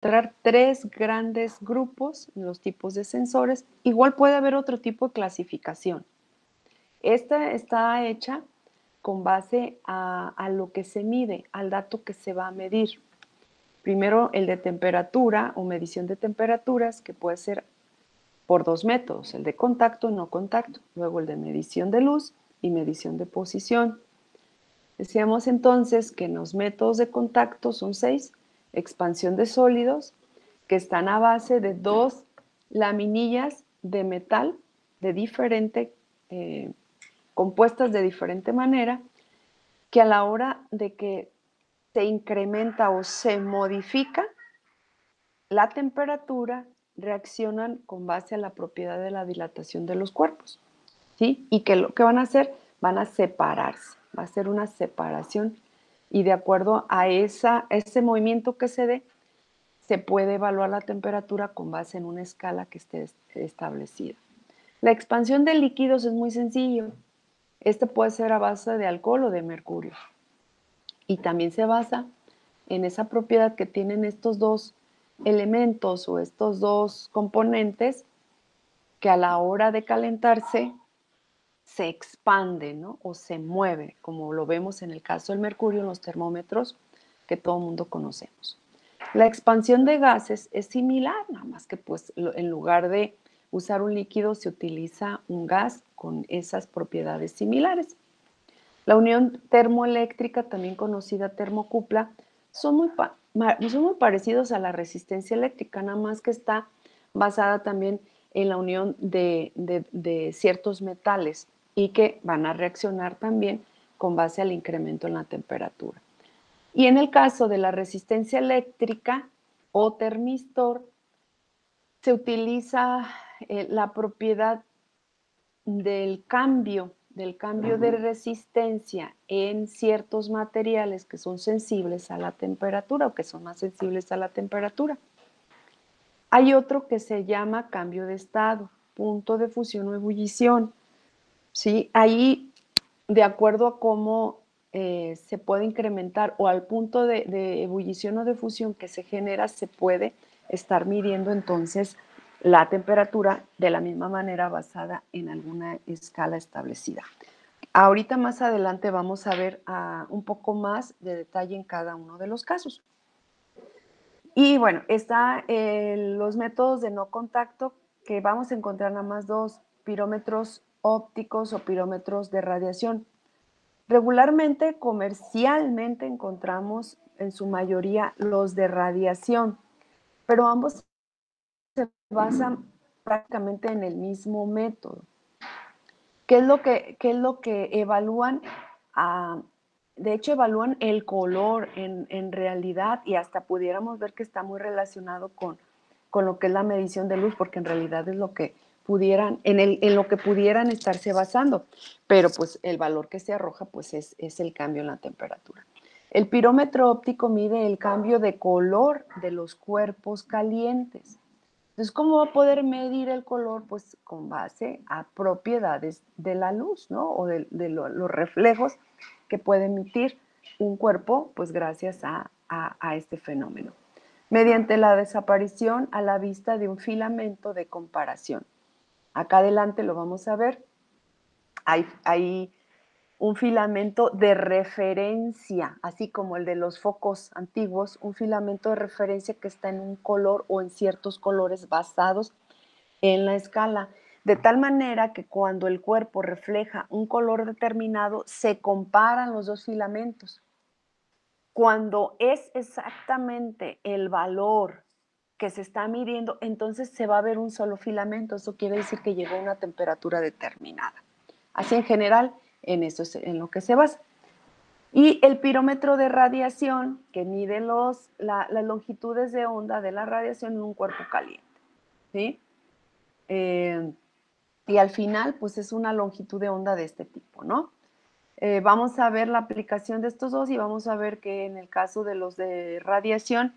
encontrar 3 grandes grupos en los tipos de sensores. Igual puede haber otro tipo de clasificación. Esta está hecha con base a lo que se mide, al dato que se va a medir. Primero, el de temperatura o medición de temperaturas, que puede ser por 2 métodos, el de contacto y no contacto. Luego el de medición de luz y medición de posición. Decíamos entonces que en los métodos de contacto son 6, expansión de sólidos, que están a base de 2 laminillas de metal de diferente, compuestas de diferente manera, que a la hora de que se incrementa o se modifica la temperatura, reaccionan con base a la propiedad de la dilatación de los cuerpos, ¿sí? Y que lo que van a hacer, van a separarse, va a ser una separación y de acuerdo a ese movimiento que se dé, se puede evaluar la temperatura con base en una escala que esté establecida. La expansión de líquidos es muy sencillo. Este puede ser a base de alcohol o de mercurio. Y también se basa en esa propiedad que tienen estos dos elementos o estos dos componentes que a la hora de calentarse se expande, ¿no? O se mueve, como lo vemos en el caso del mercurio en los termómetros que todo el mundo conocemos. La expansión de gases es similar, nada más que pues en lugar de usar un líquido se utiliza un gas con esas propiedades similares. La unión termoeléctrica, también conocida termocupla, son muy parecidos a la resistencia eléctrica, nada más que está basada también en la unión de ciertos metales y que van a reaccionar también con base al incremento en la temperatura. Y en el caso de la resistencia eléctrica o termistor, se utiliza la propiedad del cambio de resistencia en ciertos materiales que son sensibles a la temperatura o que son más sensibles a la temperatura. Hay otro que se llama cambio de estado, punto de fusión o ebullición. ¿Sí? Ahí, de acuerdo a cómo se puede incrementar o al punto de ebullición o de fusión que se genera, se puede estar midiendo entonces la temperatura de la misma manera basada en alguna escala establecida. Ahorita más adelante vamos a ver un poco más de detalle en cada uno de los casos. Y bueno, está los métodos de no contacto, que vamos a encontrar nada más 2, pirómetros ópticos o pirómetros de radiación. Regularmente, comercialmente, encontramos en su mayoría los de radiación, pero ambos se basan prácticamente en el mismo método. ¿Qué es lo que evalúan? De hecho, evalúan el color en realidad y hasta pudiéramos ver que está muy relacionado con lo que es la medición de luz, porque en realidad es lo que en lo que pudieran estarse basando, pero pues el valor que se arroja pues es el cambio en la temperatura. El pirómetro óptico mide el cambio de color de los cuerpos calientes. Entonces, ¿cómo va a poder medir el color? Pues con base a propiedades de la luz, ¿no? O los reflejos que puede emitir un cuerpo, pues gracias a este fenómeno. Mediante la desaparición a la vista de un filamento de comparación. Acá adelante lo vamos a ver. Hay un filamento de referencia, así como el de los focos antiguos, un filamento de referencia que está en un color o en ciertos colores basados en la escala, de tal manera que cuando el cuerpo refleja un color determinado, se comparan los dos filamentos. Cuando es exactamente el valor que se está midiendo, entonces se va a ver un solo filamento. Eso quiere decir que llegó a una temperatura determinada. Así en general, en eso es en lo que se basa. Y el pirómetro de radiación, que mide las longitudes de onda de la radiación en un cuerpo caliente. ¿Sí? Y al final, pues es una longitud de onda de este tipo, ¿no? Vamos a ver la aplicación de estos dos y vamos a ver que en el caso de los de radiación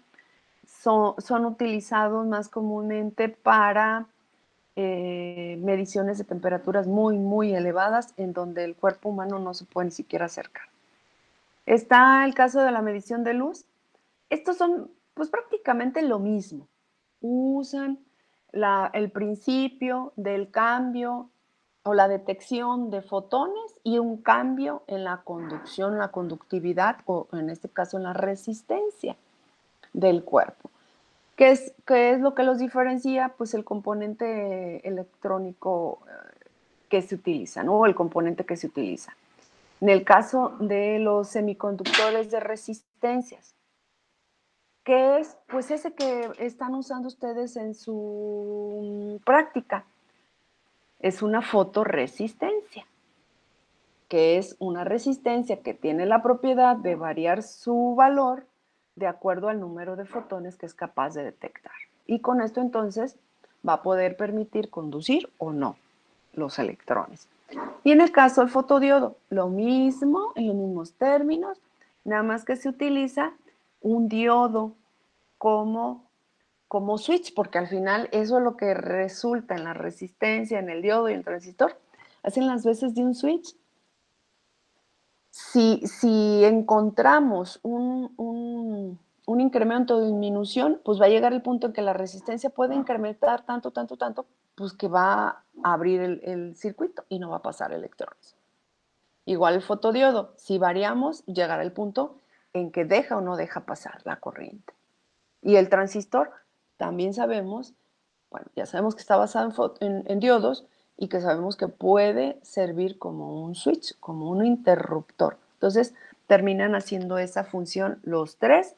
son utilizados más comúnmente para mediciones de temperaturas muy, muy elevadas en donde el cuerpo humano no se puede ni siquiera acercar. Está el caso de la medición de luz. Estos son Pues prácticamente lo mismo. Usan el principio del cambio o la detección de fotones y un cambio en la conducción, la conductividad o en este caso en la resistencia del cuerpo. Qué es lo que los diferencia? Pues el componente electrónico que se utiliza, ¿no? O el componente que se utiliza. En el caso de los semiconductores de resistencias, ¿qué es? Pues ese que están usando ustedes en su práctica. Es una fotoresistencia, que es una resistencia que tiene la propiedad de variar su valor de acuerdo al número de fotones que es capaz de detectar. Y con esto entonces va a poder permitir conducir o no los electrones. Y en el caso del fotodiodo, lo mismo, en los mismos términos, nada más que se utiliza un diodo como, como switch, porque al final eso es lo que resulta en la resistencia, en el diodo y el transistor. Hacen las veces de un switch. Si encontramos un incremento de disminución, pues va a llegar el punto en que la resistencia puede incrementar tanto, tanto, tanto, pues que va a abrir el circuito y no va a pasar electrones. Igual el fotodiodo, si variamos, llegará el punto en que deja o no deja pasar la corriente. Y el transistor, también sabemos, bueno, ya sabemos que está basado en diodos y que sabemos que puede servir como un switch, como un interruptor. Entonces, terminan haciendo esa función los tres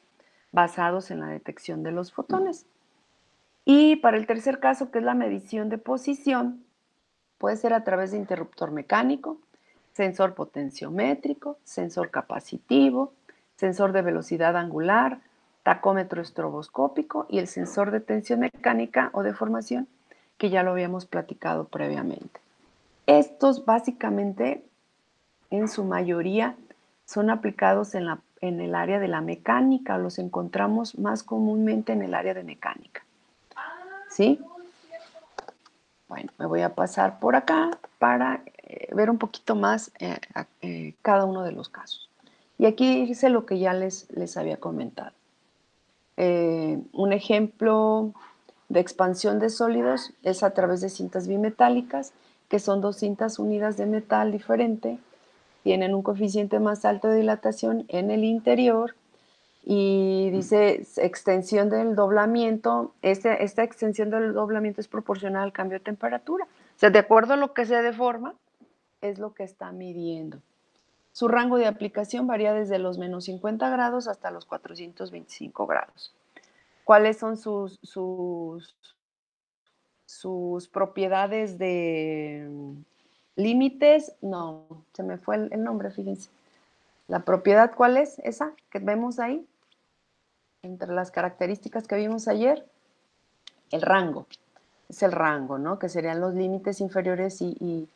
basados en la detección de los fotones. Y para el tercer caso, que es la medición de posición, puede ser a través de interruptor mecánico, sensor potenciométrico, sensor capacitivo, sensor de velocidad angular, tacómetro estroboscópico y el sensor de tensión mecánica o deformación, que ya lo habíamos platicado previamente. Estos básicamente, en su mayoría, son aplicados en el área de la mecánica, los encontramos más comúnmente en el área de mecánica. ¿Sí? Bueno, me voy a pasar por acá para ver un poquito más cada uno de los casos. Y aquí dice lo que ya les había comentado. Un ejemplo de expansión de sólidos es a través de cintas bimetálicas, que son dos cintas unidas de metal diferente, tienen un coeficiente más alto de dilatación en el interior y dice extensión del doblamiento. Esta extensión del doblamiento es proporcional al cambio de temperatura. O sea, de acuerdo a lo que se deforma, es lo que está midiendo. Su rango de aplicación varía desde los menos 50 grados hasta los 425 grados. ¿Cuáles son sus propiedades de límites? No, se me fue el nombre, fíjense. ¿La propiedad cuál es? Esa que vemos ahí. Entre las características que vimos ayer, el rango. Es el rango, ¿no? Que serían los límites inferiores y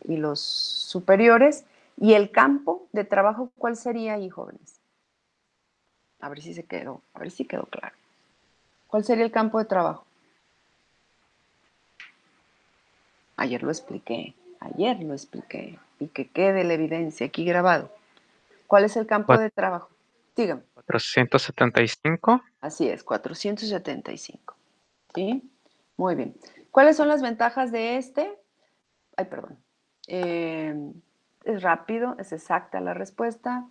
los superiores. Y el campo de trabajo, ¿cuál sería ahí, jóvenes? A ver si se quedó, a ver si quedó claro. ¿Cuál sería el campo de trabajo? Ayer lo expliqué, y que quede la evidencia aquí grabado. ¿Cuál es el campo de trabajo? Dígame. 475. Así es, 475. ¿Sí? Muy bien. ¿Cuáles son las ventajas de este? Ay, perdón. Es rápido, es exacta la respuesta,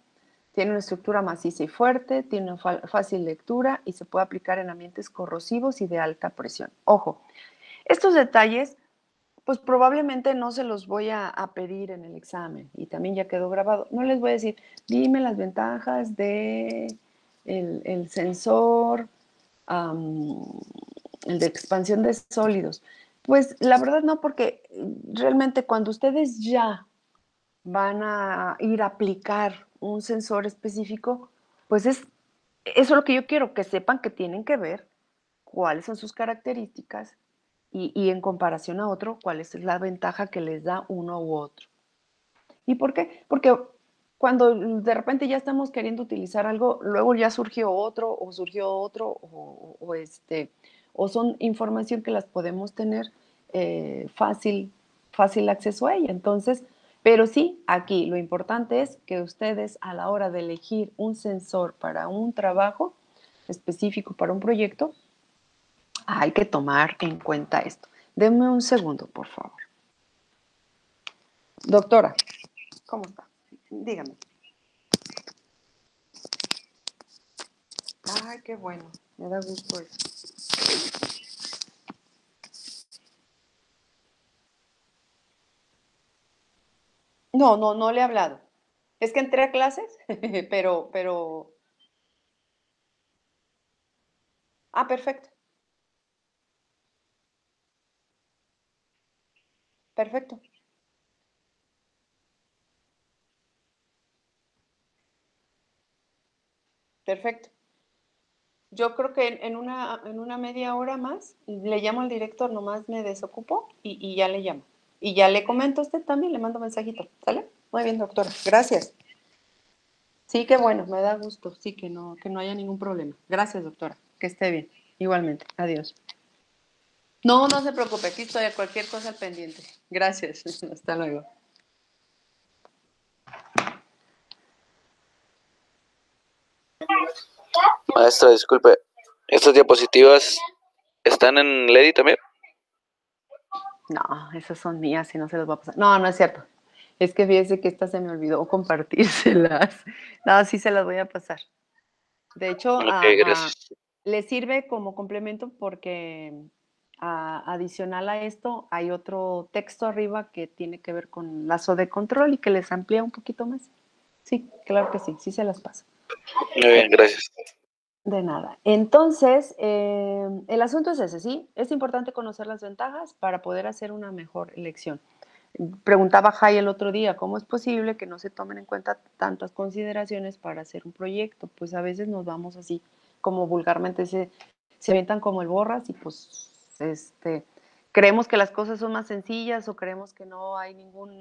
tiene una estructura maciza y fuerte, tiene una fácil lectura y se puede aplicar en ambientes corrosivos y de alta presión. Ojo, estos detalles, pues probablemente no se los voy a pedir en el examen y también ya quedó grabado. No les voy a decir, dime las ventajas de el sensor, el de expansión de sólidos. Pues la verdad no, porque realmente cuando ustedes ya van a ir a aplicar un sensor específico, pues eso es lo que yo quiero, que sepan que tienen que ver cuáles son sus características y en comparación a otro, cuál es la ventaja que les da uno u otro. ¿Y por qué? Porque cuando de repente ya estamos queriendo utilizar algo, luego ya surgió otro o son información que las podemos tener fácil acceso a ella. Entonces, pero sí, aquí lo importante es que ustedes a la hora de elegir un sensor para un trabajo, específico para un proyecto, hay que tomar en cuenta esto. Denme un segundo, por favor. Doctora, ¿cómo está? Dígame. Ay, qué bueno, me da gusto eso. No, no, no le he hablado. Es que entré a clases, pero... Ah, perfecto, perfecto, perfecto. Yo creo que en una media hora más le llamo al director, nomás me desocupo y ya le llamo. Y ya le comento a usted también, le mando mensajito, ¿sale? Muy bien, doctora, gracias. Sí, qué bueno, me da gusto, sí, que no haya ningún problema. Gracias, doctora, que esté bien. Igualmente, adiós. No, no se preocupe, aquí estoy a cualquier cosa al pendiente. Gracias, hasta luego. Maestra, disculpe, ¿estas diapositivas están en Ledi también? No, esas son mías y no se las voy a pasar. No, no es cierto. Es que fíjese que esta se me olvidó compartírselas. No, sí se las voy a pasar. De hecho, Ok, gracias. le sirve como complemento porque adicional a esto hay otro texto arriba que tiene que ver con lazo de control y que les amplía un poquito más. Sí, claro que sí, sí se las paso. Muy bien, gracias. De nada. Entonces, el asunto es ese, ¿sí? Es importante conocer las ventajas para poder hacer una mejor elección. Preguntaba Jai el otro día, ¿cómo es posible que no se tomen en cuenta tantas consideraciones para hacer un proyecto? Pues a veces nos vamos así, como vulgarmente se avientan como el borras y pues creemos que las cosas son más sencillas o creemos que no hay ninguna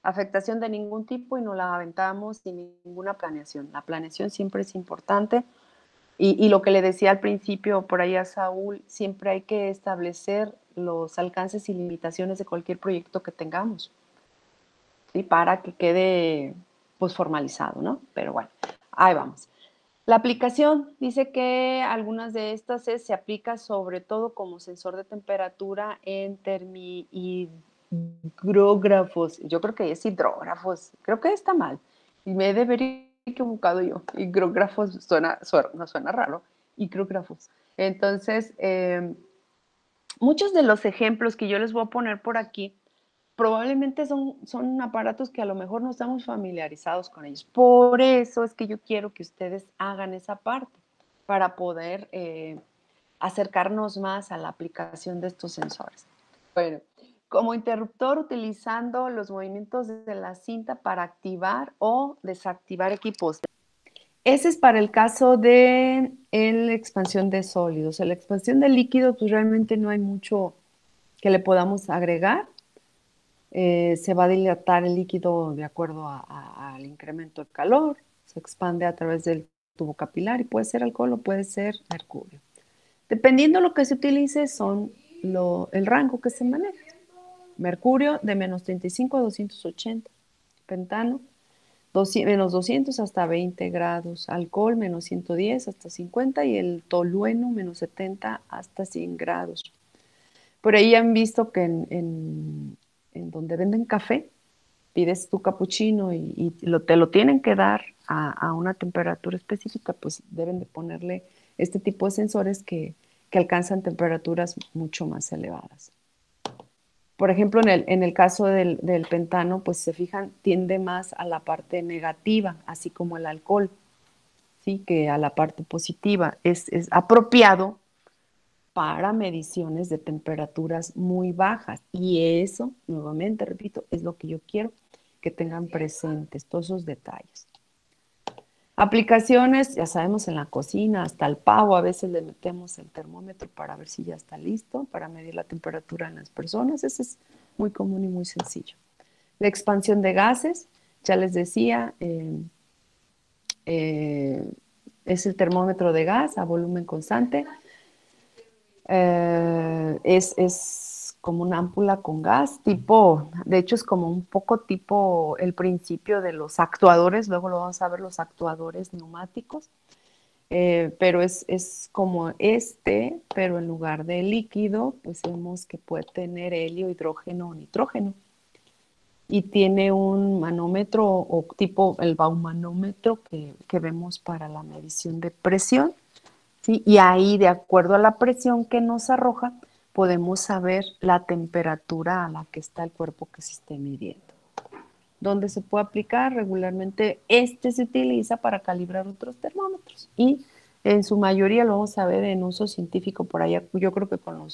afectación de ningún tipo y nos la aventamos sin ninguna planeación. La planeación siempre es importante y lo que le decía al principio por ahí a Saúl, siempre hay que establecer los alcances y limitaciones de cualquier proyecto que tengamos, ¿sí? Para que quede pues formalizado, ¿no? Pero bueno, ahí vamos. La aplicación dice que algunas de estas se aplica sobre todo como sensor de temperatura en termihidrógrafos. Yo creo que es hidrógrafos, creo que está mal. Y me he de haber equivocado yo. Hidrógrafos no suena raro. Hidrógrafos. Entonces, muchos de los ejemplos que yo les voy a poner por aquí probablemente son aparatos que a lo mejor no estamos familiarizados con ellos. Por eso es que yo quiero que ustedes hagan esa parte para poder acercarnos más a la aplicación de estos sensores. Bueno, como interruptor utilizando los movimientos de la cinta para activar o desactivar equipos. Ese es para el caso de la expansión de sólidos. En la expansión de líquidos, pues realmente no hay mucho que le podamos agregar. Se va a dilatar el líquido de acuerdo al incremento de calor, se expande a través del tubo capilar y puede ser alcohol o puede ser mercurio. Dependiendo de lo que se utilice, son el rango que se maneja. Mercurio de menos 35 a 280, pentano menos 200 hasta 20 grados, alcohol menos 110 hasta 50 y el tolueno menos 70 hasta 100 grados. Por ahí han visto que en donde venden café, pides tu capuchino te lo tienen que dar a una temperatura específica, pues deben de ponerle este tipo de sensores que alcanzan temperaturas mucho más elevadas. Por ejemplo, en el caso del pentano, pues se fijan, tiende más a la parte negativa, así como el alcohol, ¿sí? Que a la parte positiva. Es apropiado para mediciones de temperaturas muy bajas. Y eso, nuevamente repito, es lo que yo quiero que tengan presentes, todos esos detalles. Aplicaciones, ya sabemos, en la cocina, hasta el pavo, a veces le metemos el termómetro para ver si ya está listo, para medir la temperatura en las personas. Ese es muy común y muy sencillo. La expansión de gases, ya les decía, es el termómetro de gas a volumen constante. Es como una ámpula con gas, tipo, de hecho es como un poco tipo el principio de los actuadores, luego lo vamos a ver los actuadores neumáticos. pero es como pero en lugar de líquido, pues vemos que puede tener helio, hidrógeno o nitrógeno. Y tiene un manómetro o tipo el baumanómetro que vemos para la medición de presión, ¿sí? Y ahí, de acuerdo a la presión que nos arroja, podemos saber la temperatura a la que está el cuerpo que se esté midiendo. ¿Dónde se puede aplicar? Regularmente se utiliza para calibrar otros termómetros y en su mayoría lo vamos a ver en uso científico por allá. Yo creo que con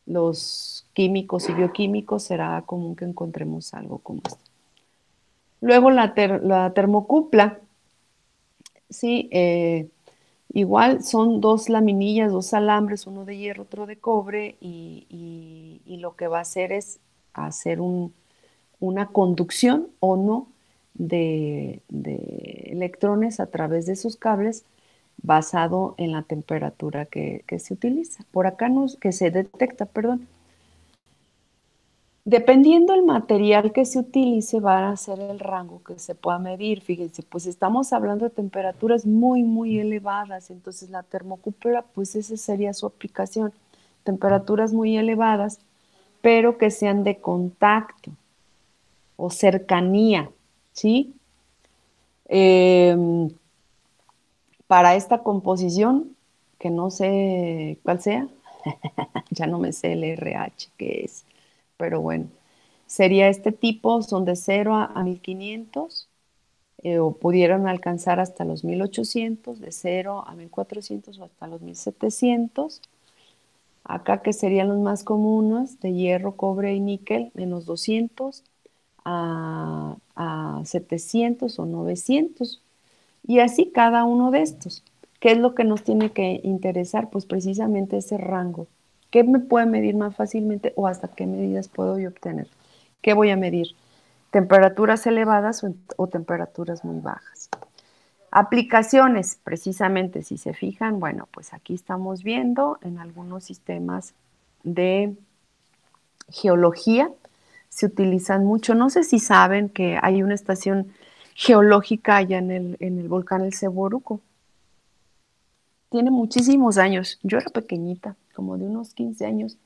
los químicos y bioquímicos será común que encontremos algo como esto. Luego la termocupla, sí, igual son dos laminillas, dos alambres, uno de hierro, otro de cobre, y lo que va a hacer es hacer una conducción o no de electrones a través de esos cables basado en la temperatura que se utiliza. Por acá que se detecta, perdón. Dependiendo del material que se utilice, va a ser el rango que se pueda medir. Fíjense, pues estamos hablando de temperaturas muy, muy elevadas, entonces la termocúpula, pues esa sería su aplicación. Temperaturas muy elevadas, pero que sean de contacto o cercanía, ¿sí? Para esta composición, que no sé cuál sea, ya no me sé el RH que es, pero bueno, sería este tipo, son de 0 a 1500, o pudieron alcanzar hasta los 1800, de 0 a 1400 o hasta los 1700. Acá que serían los más comunes, de hierro, cobre y níquel, -200 a 700 o 900. Y así cada uno de estos. ¿Qué es lo que nos tiene que interesar? Pues precisamente ese rango. ¿Qué me puede medir más fácilmente o hasta qué medidas puedo yo obtener? ¿Qué voy a medir? ¿Temperaturas elevadas o temperaturas muy bajas? Aplicaciones, precisamente, si se fijan, bueno, pues aquí estamos viendo en algunos sistemas de geología, se utilizan mucho. No sé si saben que hay una estación geológica allá en el volcán El Ceboruco. Tiene muchísimos años. Yo era pequeñita, como de unos 15 años,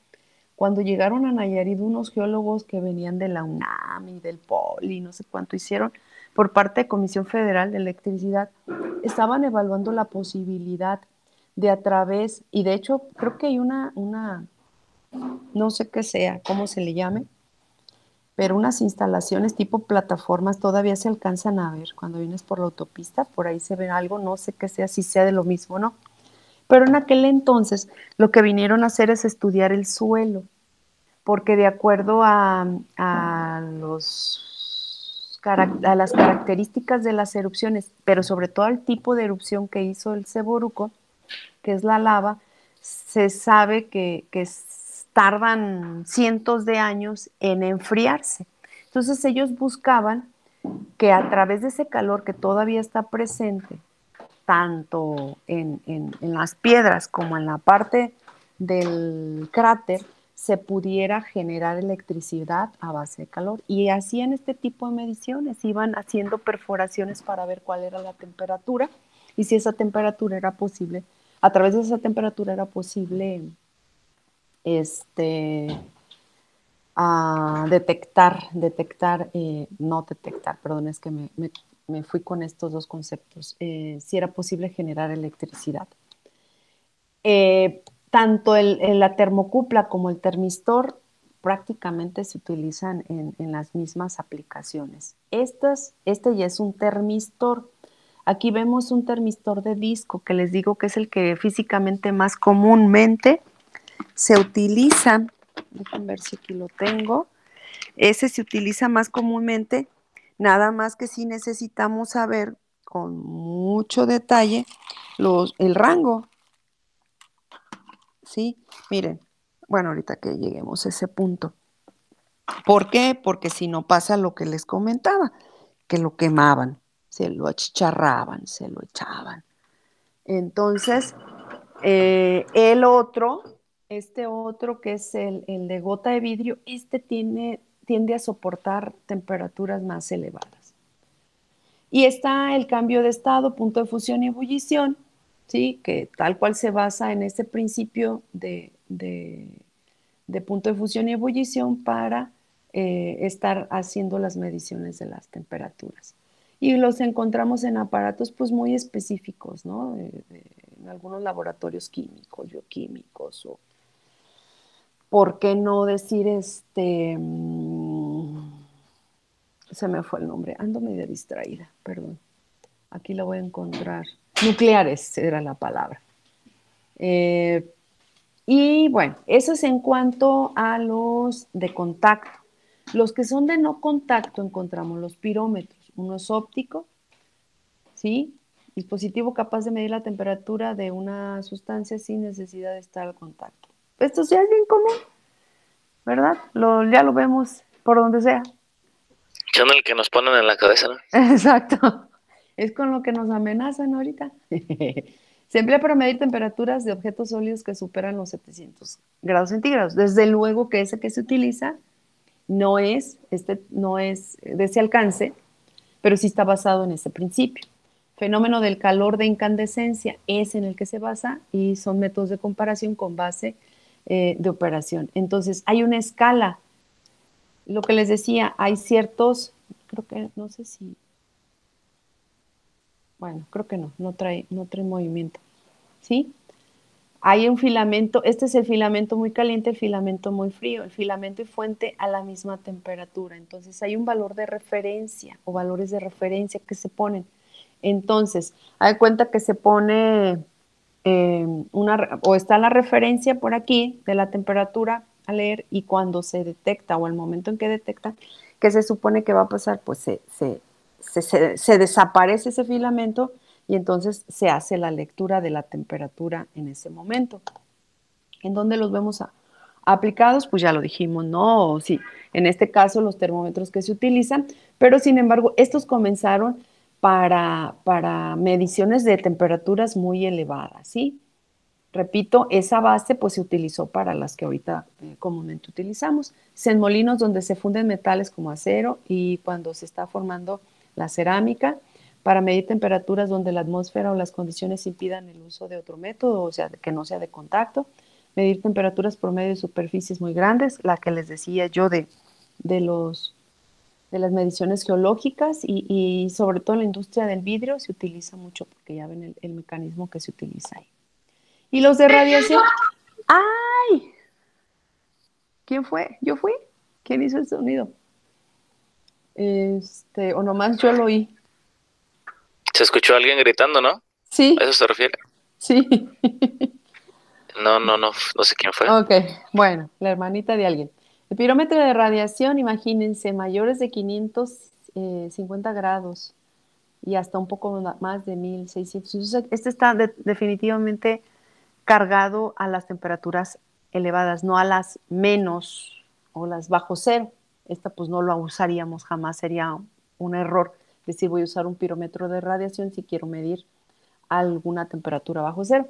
cuando llegaron a Nayarit unos geólogos que venían de la UNAM y del POLI, no sé cuánto hicieron, por parte de Comisión Federal de Electricidad, estaban evaluando la posibilidad de a través, y de hecho creo que hay no sé qué sea, cómo se le llame, pero unas instalaciones tipo plataformas todavía se alcanzan a ver cuando vienes por la autopista, por ahí se ve algo, no sé qué sea, si sea de lo mismo o no. Pero en aquel entonces lo que vinieron a hacer es estudiar el suelo, porque de acuerdo a las características de las erupciones, pero sobre todo al tipo de erupción que hizo el Ceboruco, que es la lava, se sabe que tardan cientos de años en enfriarse. Entonces ellos buscaban que a través de ese calor que todavía está presente, tanto en las piedras como en la parte del cráter, se pudiera generar electricidad a base de calor. Y hacían este tipo de mediciones, iban haciendo perforaciones para ver cuál era la temperatura y si esa temperatura era posible, a través de esa temperatura era posible no detectar, perdón, es que me fui con estos dos conceptos, si era posible generar electricidad. Tanto la termocupla como el termistor prácticamente se utilizan en las mismas aplicaciones. Este ya es un termistor. Aquí vemos un termistor de disco, que les digo que es el que físicamente más comúnmente se utiliza. Déjenme ver si aquí lo tengo. Ese se utiliza más comúnmente, nada más que si necesitamos saber con mucho detalle el rango, ¿sí? Miren, bueno, ahorita que lleguemos a ese punto. ¿Por qué? Porque si no pasa lo que les comentaba, que lo quemaban, se lo achicharraban, se lo echaban. Entonces, este otro que es el de gota de vidrio, tiende a soportar temperaturas más elevadas. Y está el cambio de estado, punto de fusión y ebullición, ¿sí? Que tal cual se basa en este principio de punto de fusión y ebullición para estar haciendo las mediciones de las temperaturas. Y los encontramos en aparatos pues muy específicos, ¿no? En algunos laboratorios químicos, bioquímicos, o por qué no decir se me fue el nombre, ando medio distraída, perdón. Aquí lo voy a encontrar. Nucleares era la palabra. Y bueno, eso es en cuanto a los de contacto. Los que son de no contacto encontramos los pirómetros. Uno es óptico, ¿sí? Dispositivo capaz de medir la temperatura de una sustancia sin necesidad de estar al contacto. Esto ya es bien común, ¿verdad? Ya lo vemos por donde sea. Son el que nos ponen en la cabeza, ¿no? Exacto. Es con lo que nos amenazan ahorita. Se emplea para medir temperaturas de objetos sólidos que superan los 700 grados centígrados. Desde luego que ese que se utiliza no es de ese alcance, pero sí está basado en ese principio. Fenómeno del calor de incandescencia es en el que se basa y son métodos de comparación con base de operación. Entonces, hay una escala. Lo que les decía, hay ciertos, creo que, no sé si, bueno, creo que no trae movimiento, ¿sí? Hay un filamento, este es el filamento muy caliente, el filamento muy frío, el filamento y fuente a la misma temperatura. Entonces hay un valor de referencia o valores de referencia que se ponen. Entonces, hay cuenta que se pone o está la referencia por aquí de la temperatura a leer, y cuando se detecta o el momento en que detecta, que se supone que va a pasar, pues se desaparece ese filamento y entonces se hace la lectura de la temperatura en ese momento. ¿En dónde los vemos aplicados? Pues ya lo dijimos, ¿no? Sí, en este caso los termómetros que se utilizan, pero sin embargo estos comenzaron para mediciones de temperaturas muy elevadas, ¿sí? Repito, esa base pues se utilizó para las que ahorita comúnmente utilizamos. Es en molinos donde se funden metales como acero y cuando se está formando la cerámica, para medir temperaturas donde la atmósfera o las condiciones impidan el uso de otro método, o sea, que no sea de contacto. Medir temperaturas por medio de superficies muy grandes, la que les decía yo de los de las mediciones geológicas y sobre todo en la industria del vidrio se utiliza mucho porque ya ven el mecanismo que se utiliza ahí. Y los de radiación, ¡ay! ¿Quién fue? ¿Yo fui? ¿Quién hizo el sonido? O nomás yo lo oí. Se escuchó a alguien gritando, ¿no? ¿A Sí, eso se refiere? sí. No sé quién fue. Ok, bueno, la hermanita de alguien. El pirómetro de radiación, imagínense, mayores de 550 grados y hasta un poco más de 1600. Entonces, este está definitivamente cargado a las temperaturas elevadas, no a las menos o las bajo cero. Esta pues no lo usaríamos jamás, sería un error decir voy a usar un pirómetro de radiación si quiero medir alguna temperatura bajo cero.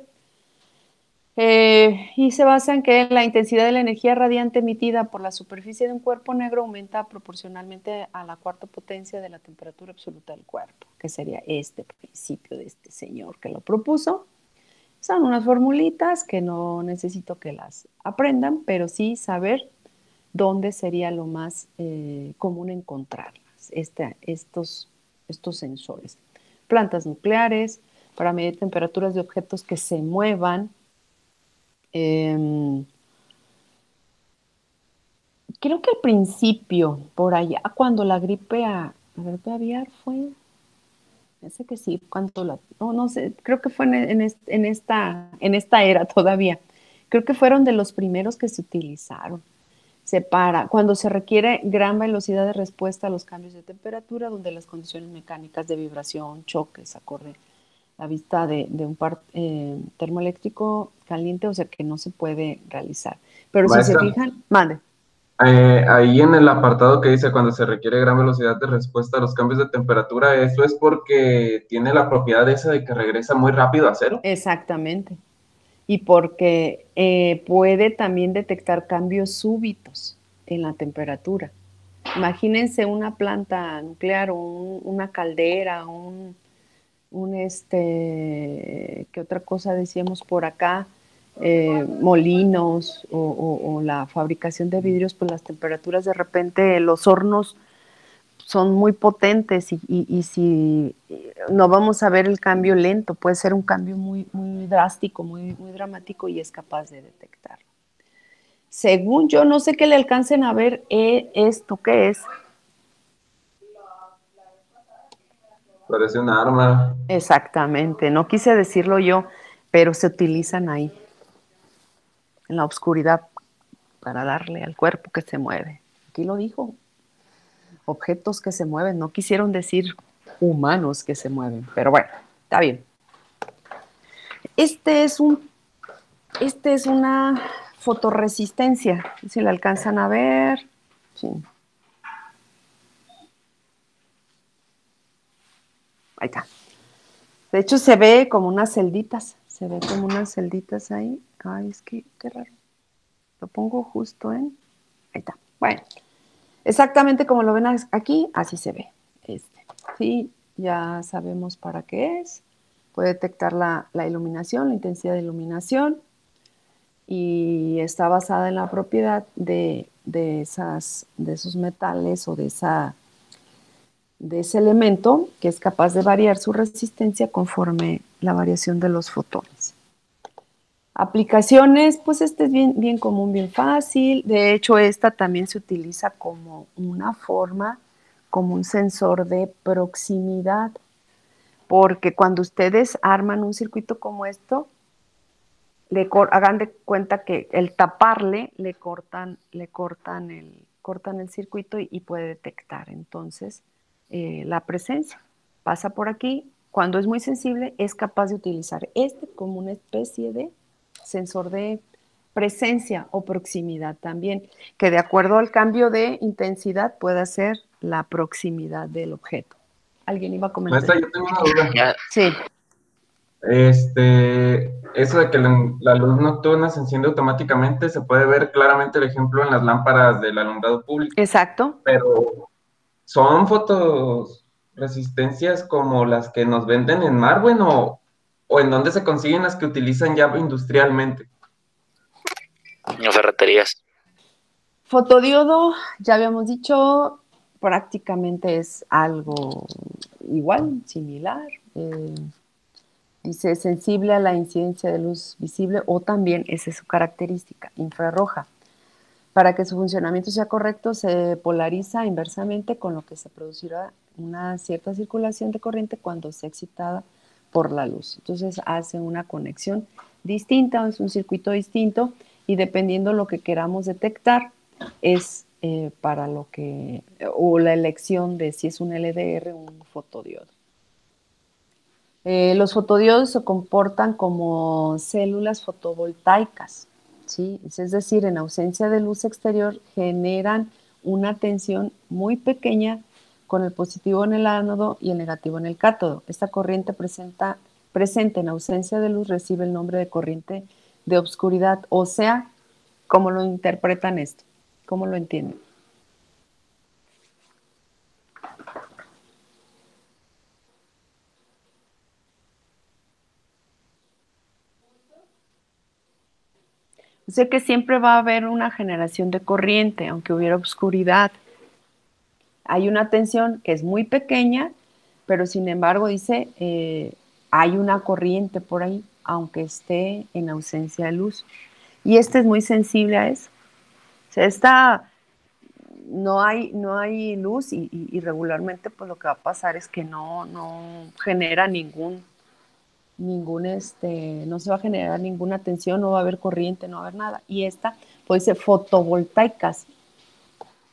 Y se basa en que la intensidad de la energía radiante emitida por la superficie de un cuerpo negro aumenta proporcionalmente a la cuarta potencia de la temperatura absoluta del cuerpo, que sería este principio de este señor que lo propuso. Son unas formulitas que no necesito que las aprendan, pero sí saber dónde sería lo más común encontrarlas, estos sensores. Plantas nucleares para medir temperaturas de objetos que se muevan. Creo que al principio, por allá, cuando la gripe aviar fue, parece que sí, no sé, creo que fue en esta era todavía. Creo que fueron de los primeros que se utilizaron. Cuando se requiere gran velocidad de respuesta a los cambios de temperatura, donde las condiciones mecánicas de vibración, choques, acorde la vista de un par termoeléctrico caliente, o sea que no se puede realizar. Pero si se Maestra, fijan, mande. ahí en el apartado que dice cuando se requiere gran velocidad de respuesta a los cambios de temperatura, ¿eso es porque tiene la propiedad esa de que regresa muy rápido a cero? Exactamente. Y porque puede también detectar cambios súbitos en la temperatura. Imagínense una planta nuclear o una caldera, ¿qué otra cosa decíamos por acá? Molinos o la fabricación de vidrios, pues las temperaturas de repente, los hornos son muy potentes y si no vamos a ver el cambio lento, puede ser un cambio muy, muy drástico, muy, muy dramático y es capaz de detectarlo. Según yo, no sé que le alcancen a ver esto, ¿qué es? Parece un arma. Exactamente, no quise decirlo yo, pero se utilizan ahí, en la oscuridad, para darle al cuerpo que se mueve. Aquí lo dijo, objetos que se mueven, no quisieron decir humanos que se mueven, pero bueno, está bien. Este es una fotorresistencia, si la alcanzan a ver. Sí. Ahí está. De hecho, se ve como unas celditas. Se ve como unas celditas ahí. Ay, es que qué raro. Lo pongo justo en. Ahí está. Bueno, exactamente como lo ven aquí, así se ve. Sí, ya sabemos para qué es. Puede detectar la iluminación, la intensidad de iluminación. Y está basada en la propiedad de esos metales o de ese elemento que es capaz de variar su resistencia conforme la variación de los fotones. Aplicaciones, pues este es bien, bien común, bien fácil. De hecho, esta también se utiliza como una forma, como un sensor de proximidad, porque cuando ustedes arman un circuito como esto, hagan de cuenta que el taparle cortan el circuito y puede detectar entonces la presencia. Pasa por aquí, cuando es muy sensible es capaz de utilizar como una especie de sensor de presencia o proximidad también, que de acuerdo al cambio de intensidad pueda ser la proximidad del objeto. ¿Alguien iba a comentar? Maestra, yo tengo una duda. Ya, Sí. Eso de que la luz nocturna se enciende automáticamente, se puede ver claramente el ejemplo en las lámparas del alumbrado público, Exacto. pero ¿son fotoresistencias como las que nos venden en Marwen o en dónde se consiguen las que utilizan ya industrialmente? en ferreterías. Fotodiodo, ya habíamos dicho, prácticamente es algo igual, similar. Dice sensible a la incidencia de luz visible o también, esa es su característica, infrarroja. Para que su funcionamiento sea correcto, se polariza inversamente, con lo que se producirá una cierta circulación de corriente cuando sea excitada por la luz. Entonces hace una conexión distinta, es un circuito distinto y dependiendo lo que queramos detectar es para lo que, o la elección de si es un LDR o un fotodiodo. Los fotodiodos se comportan como células fotovoltaicas, ¿sí? Es decir, en ausencia de luz exterior generan una tensión muy pequeña con el positivo en el ánodo y el negativo en el cátodo. Esta corriente presente en ausencia de luz recibe el nombre de corriente de obscuridad, o sea, ¿cómo lo interpretan esto? ¿Cómo lo entienden? Sé que siempre va a haber una generación de corriente, aunque hubiera obscuridad. Hay una tensión que es muy pequeña, pero sin embargo dice, hay una corriente por ahí, aunque esté en ausencia de luz. Y este es muy sensible a eso. O sea, no hay luz y regularmente pues lo que va a pasar es que no genera no se va a generar ninguna tensión, no va a haber corriente, no va a haber nada. Y esta, pues dice fotovoltaicas.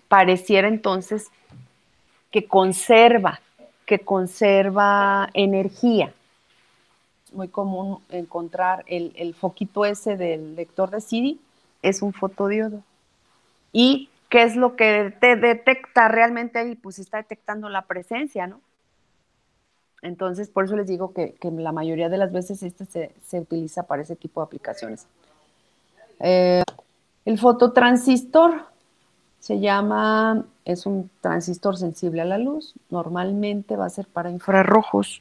Pareciera entonces que conserva energía. Muy común encontrar el foquito ese del lector de CD, es un fotodiodo. ¿Y qué es lo que te detecta realmente ahí? Pues está detectando la presencia, ¿no? Entonces, por eso les digo que la mayoría de las veces se utiliza para ese tipo de aplicaciones. El fototransistor es un transistor sensible a la luz, normalmente va a ser para infrarrojos.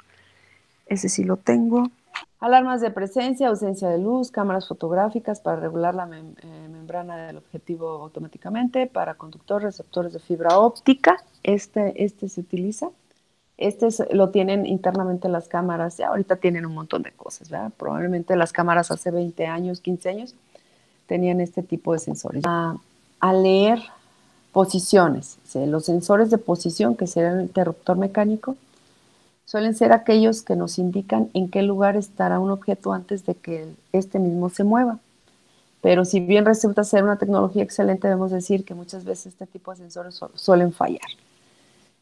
Ese sí lo tengo. Alarmas de presencia, ausencia de luz, cámaras fotográficas para regular la membrana del objetivo automáticamente, para conductor, receptores de fibra óptica. Este se utiliza. Lo tienen internamente las cámaras. Ya ahorita tienen un montón de cosas, ¿verdad? Probablemente las cámaras hace 20 años, 15 años, tenían este tipo de sensores. A leer posiciones. Los sensores de posición, que sería el interruptor mecánico, suelen ser aquellos que nos indican en qué lugar estará un objeto antes de que este mismo se mueva. Pero si bien resulta ser una tecnología excelente, debemos decir que muchas veces este tipo de sensores suelen fallar.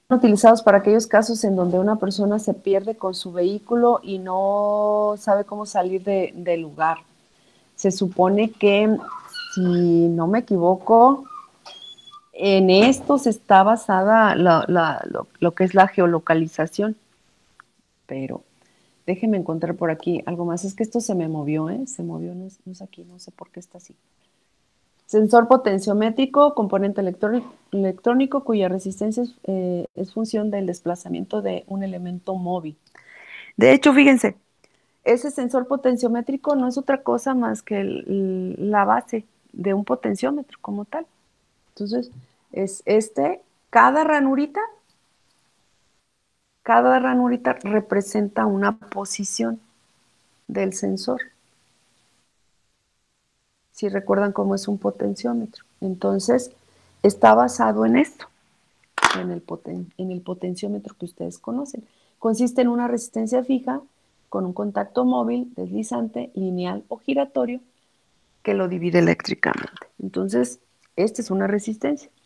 Son utilizados para aquellos casos en donde una persona se pierde con su vehículo y no sabe cómo salir del lugar. Se supone que, si no me equivoco, en estos está basada lo que es la geolocalización. Pero déjenme encontrar por aquí algo más. Es que esto se me movió, ¿eh? Se movió, no es aquí, no sé por qué está así. Sensor potenciométrico, componente electrónico cuya resistencia es función del desplazamiento de un elemento móvil. De hecho, fíjense, ese sensor potenciométrico no es otra cosa más que la base de un potenciómetro como tal. Entonces, es cada ranurita representa una posición del sensor. Si recuerdan cómo es un potenciómetro. Entonces, está basado en esto, en el potenciómetro que ustedes conocen. Consiste en una resistencia fija con un contacto móvil, deslizante, lineal o giratorio que lo divide eléctricamente. Entonces, esta es una resistencia.